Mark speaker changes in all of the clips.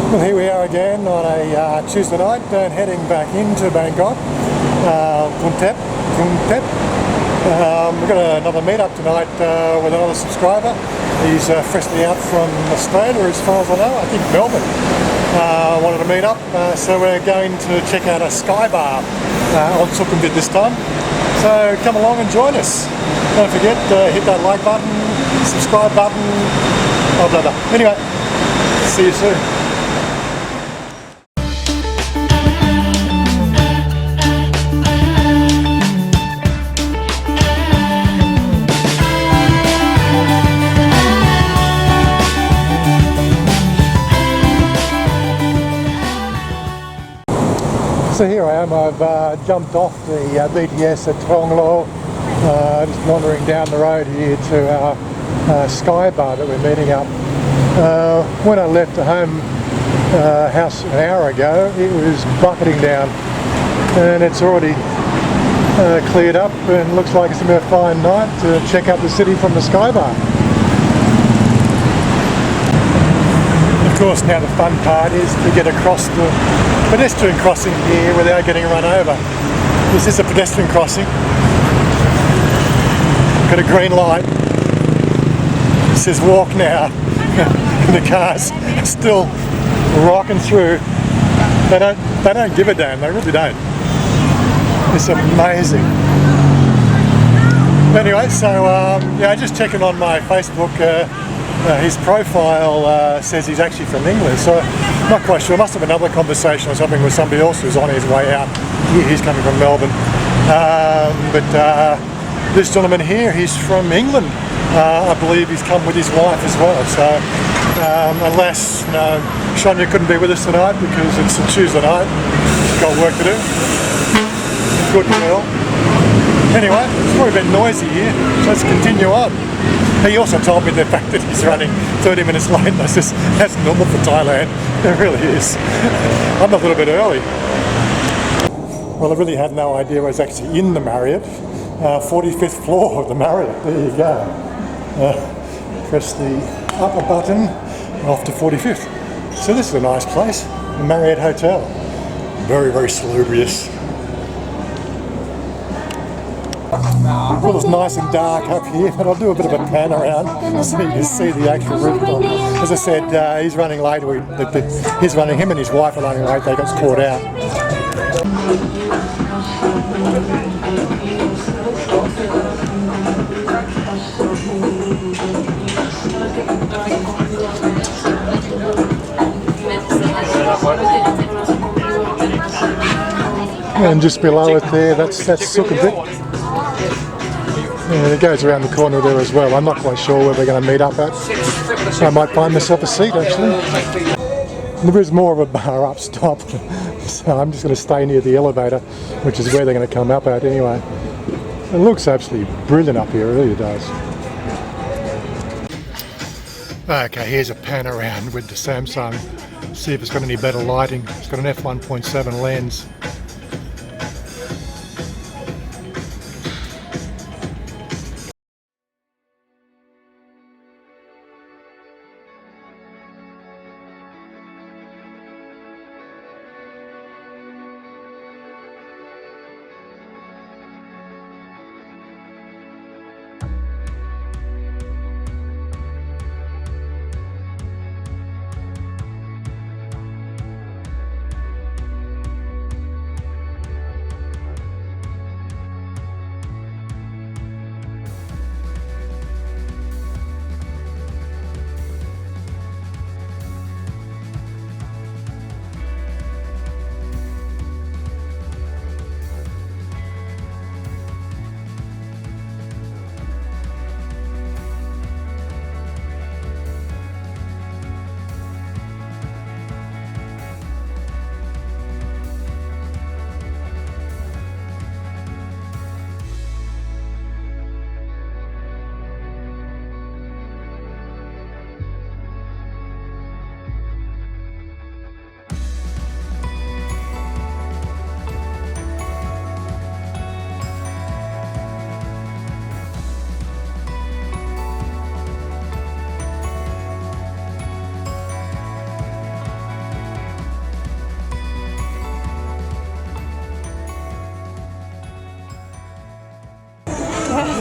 Speaker 1: Well, here we are again on a Tuesday night, heading back into Bangkok, Phunthep. We've got another meet-up tonight with another subscriber. He's freshly out from Australia, as far as I know, I think Melbourne. Wanted to meet up, so we're going to check out a Sky Bar on Sukhumvit this time. So come along and join us. Don't forget, hit that like button, subscribe button, blah blah blah. Anyway, see you soon. So here I am, I've jumped off the BTS at Thong Lo, just wandering down the road here to our Sky Bar that we're meeting up. When I left the home house an hour ago, it was bucketing down, and it's already cleared up and looks like it's going to be a fine night to check out the city from the Sky Bar. Of course, now the fun part is to get across the pedestrian crossing here without getting run over. This is a pedestrian crossing. Got a green light. It says walk now. And the cars are still rocking through. They don't give a damn, they really don't. It's amazing. But anyway, so yeah, just checking on my Facebook. His profile says he's actually from England, so I'm not quite sure. Must have another conversation or something with somebody else who's on his way out. He's coming from Melbourne. But this gentleman here, he's from England. I believe he's come with his wife as well. So unless Sonia couldn't be with us tonight because it's a Tuesday night, she's got work to do. Good girl. Anyway, it's probably a bit noisy here, so let's continue on. He also told me the fact that he's running 30 minutes late, and I said, that's normal for Thailand. It really is. I'm a little bit early. Well, I really had no idea I was actually in the Marriott. 45th floor of the Marriott, there you go. Press the upper button, off to 45th. So this is a nice place, the Marriott Hotel. Very, very salubrious. Well, it's nice and dark up here, but I'll do a bit of a pan around so you can see the actual rooftop. As I said, he's running late. Him and his wife are running late. They got caught out. And just below it there, that's Sukhumvit. Yeah, it goes around the corner there as well. I'm not quite sure where we're going to meet up at. I might find myself a seat actually. And there is more of a bar up top, so I'm just going to stay near the elevator, which is where they're going to come up at anyway. It looks absolutely brilliant up here, it really does. Okay, here's a pan around with the Samsung. See if it's got any better lighting. It's got an f1.7 lens.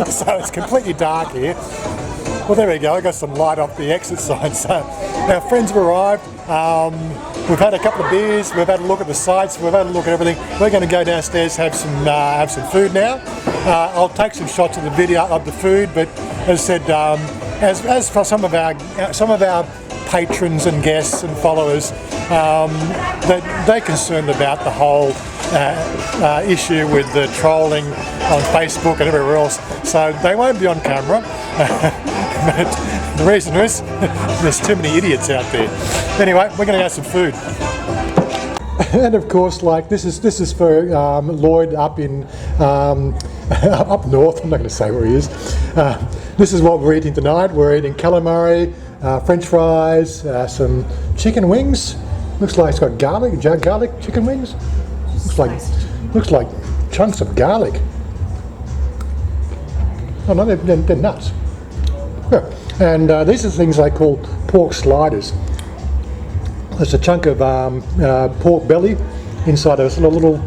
Speaker 1: So it's completely dark here. Well, there we go. I got some light off the exit sign. So our friends have arrived. We've had a couple of beers. We've had a look at the sights. We've had a look at everything. We're going to go downstairs, have some food now. I'll take some shots of the video of the food. But as I said, as for some of our patrons and guests and followers, they're concerned about the whole issue with the trolling on Facebook and everywhere else. So they won't be on camera. But the reason is there's too many idiots out there. Anyway, we're going to have some food. And of course, like this is for Lloyd up in up north. I'm not going to say where he is. This is what we're eating tonight. We're eating calamari, French fries, some chicken wings. Looks like it's got garlic chicken wings. Looks like chunks of garlic. Oh no, they're nuts. Yeah. And these are things they call pork sliders. There's a chunk of pork belly inside of a little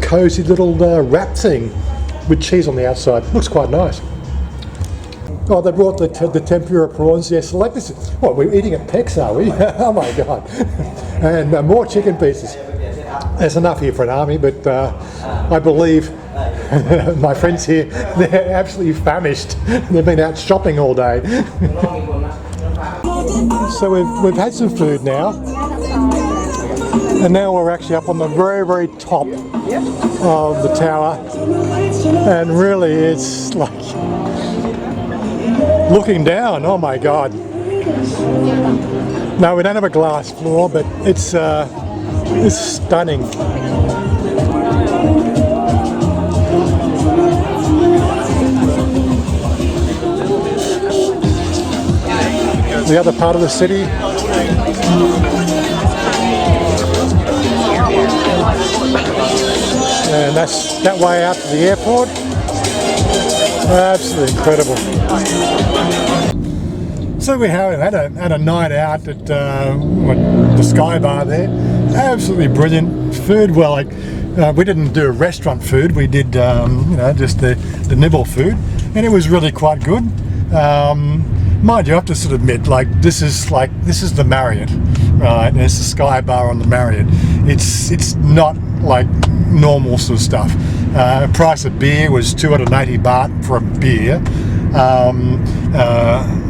Speaker 1: cozy little wrap thing with cheese on the outside. Looks quite nice. Oh, they brought the tempura prawns. Yes, like this. What, we're eating at Pecs, are we? Oh my God! And more chicken pieces. There's enough here for an army, but I believe my friends here, they're absolutely famished. They've been out shopping all day. So we've had some food now, and now we're actually up on the very, very top of the tower, and really it's like looking down. Oh my God! No, we don't have a glass floor, but it's stunning. The other part of the city. And that's that way out to the airport. Absolutely incredible. So we had a night out at the Sky Bar there. Absolutely brilliant food. Well, like we didn't do restaurant food. We did just the nibble food, and it was really quite good. Mind you, I have to sort of admit, this is the Marriott, right? And it's the Sky Bar on the Marriott. It's not like normal sort of stuff. Price of beer was 280 baht for a beer.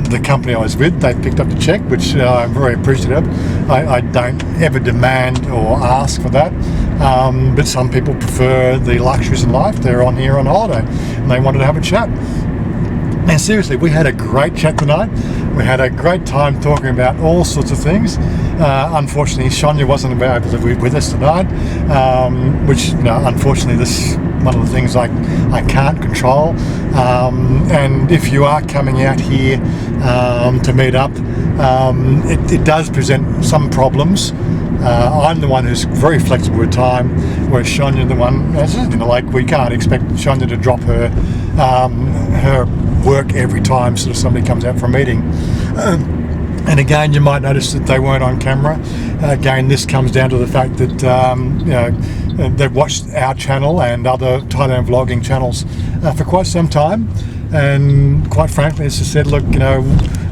Speaker 1: The company I was with, they picked up the check, which I'm very appreciative. I don't ever demand or ask for that, but some people prefer the luxuries in life. They're on here on holiday and they wanted to have a chat. And seriously, we had a great chat tonight. We had a great time talking about all sorts of things. Unfortunately, Sonia wasn't able to be with us tonight, which, unfortunately, this is one of the things I can't control. And if you are coming out here to meet up, it does present some problems. I'm the one who's very flexible with time, whereas Sonia the one, we can't expect Sonia to drop her work every time sort of somebody comes out for a meeting. And again, you might notice that they weren't on camera. Again, this comes down to the fact that they've watched our channel and other Thailand vlogging channels for quite some time. And quite frankly, as I said, look,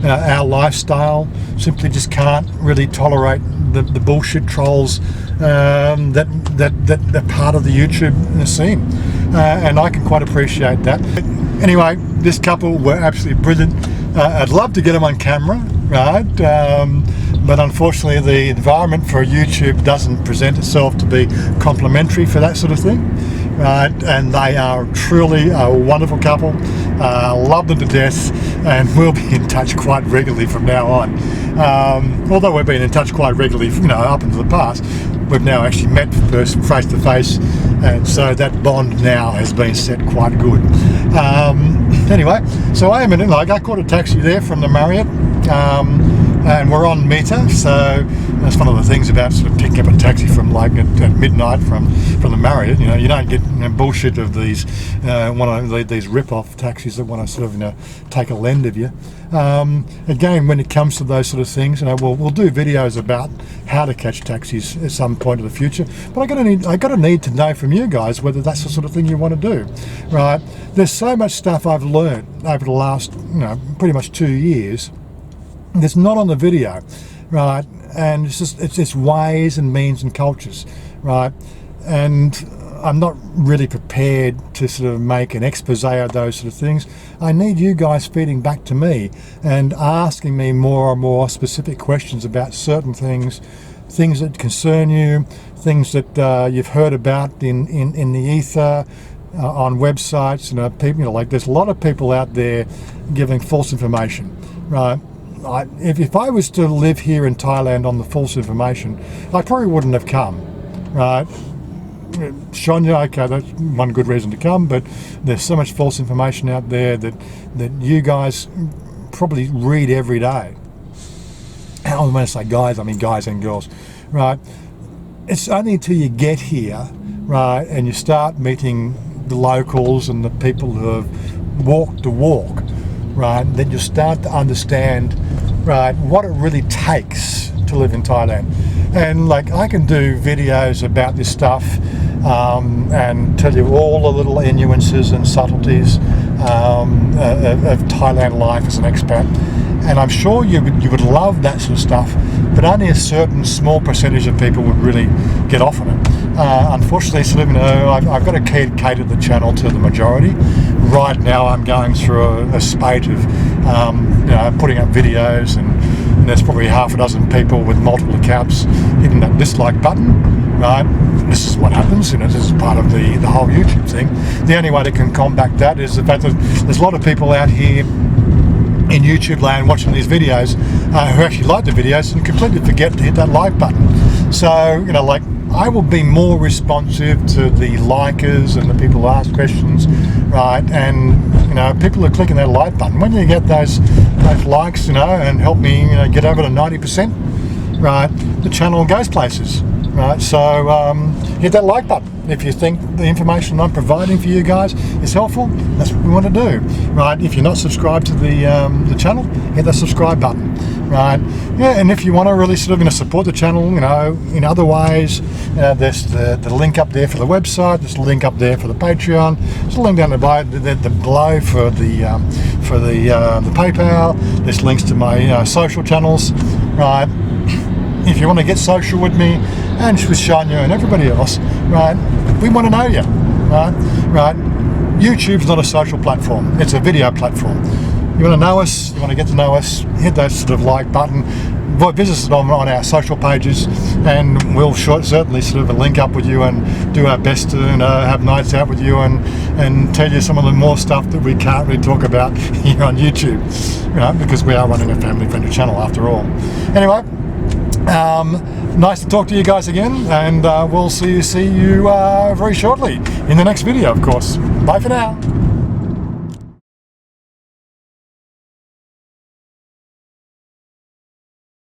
Speaker 1: our lifestyle simply just can't really tolerate the bullshit trolls that part of the YouTube scene. And I can quite appreciate that. But anyway, this couple were absolutely brilliant. I'd love to get them on camera, right? But unfortunately the environment for YouTube doesn't present itself to be complimentary for that sort of thing, right? And they are truly a wonderful couple. Love them to death, and we'll be in touch quite regularly from now on. Although we've been in touch quite regularly, up into the past, we've now actually met face to face, and so that bond now has been set quite good. Anyway, so I caught a taxi there from the Marriott. and we're on meter, so that's one of the things about sort of picking up a taxi from like at midnight from the Marriott. You know, you don't get bullshit of these these rip-off taxis that want to sort of take a lend of you. Again, when it comes to those sort of things, we'll do videos about how to catch taxis at some point in the future. But I got to need to know from you guys whether that's the sort of thing you want to do, right? There's so much stuff I've learned over the last, pretty much 2 years that's not on the video, right? And it's just ways and means and cultures, right? And I'm not really prepared to sort of make an expose of those sort of things. I need you guys feeding back to me and asking me more and more specific questions about certain things that concern you, things that you've heard about in the ether, on websites. People, like there's a lot of people out there giving false information, right? If I was to live here in Thailand on the false information, I probably wouldn't have come, right? Sonia, okay, that's one good reason to come, but there's so much false information out there that you guys probably read every day. And when I say guys, I mean guys and girls, right? It's only until you get here, right, and you start meeting the locals and the people who have walked the walk, right, that you start to understand, right, what it really takes to live in Thailand. And like, I can do videos about this stuff and tell you all the little nuances and subtleties of Thailand life as an expat. And I'm sure you would love that sort of stuff, but only a certain small percentage of people would really get off on it. Unfortunately, I've got to cater the channel to the majority. Right now, I'm going through a spate of putting up videos, and there's probably half a dozen people with multiple accounts hitting that dislike button, right? This is what happens, this is part of the whole YouTube thing. The only way that can combat that is the fact that there's a lot of people out here in YouTube land watching these videos who actually like the videos and completely forget to hit that like button. So, I will be more responsive to the likers and the people who ask questions, right? And people are clicking that like button. When you get those likes, and help me, get over to 90%, right? The channel goes places, right? So hit that like button if you think the information I'm providing for you guys is helpful. That's what we want to do, right? If you're not subscribed to the channel, hit that subscribe button, right? Yeah, and if you want to really sort of support the channel, in other ways, there's the link up there for the website. There's a link up there for the Patreon. There's a link down below for the PayPal. There's links to my social channels, right? If you want to get social with me and with Shania and everybody else, right? We want to know you, right? YouTube's not a social platform; it's a video platform. You want to know us, you want to get to know us, hit that sort of like button, visit us on our social pages, and we'll certainly sort of link up with you and do our best to have nights out with you and tell you some of the more stuff that we can't really talk about here on YouTube, because we are running a family-friendly channel after all. Anyway, nice to talk to you guys again, and we'll see you very shortly in the next video, of course. Bye for now.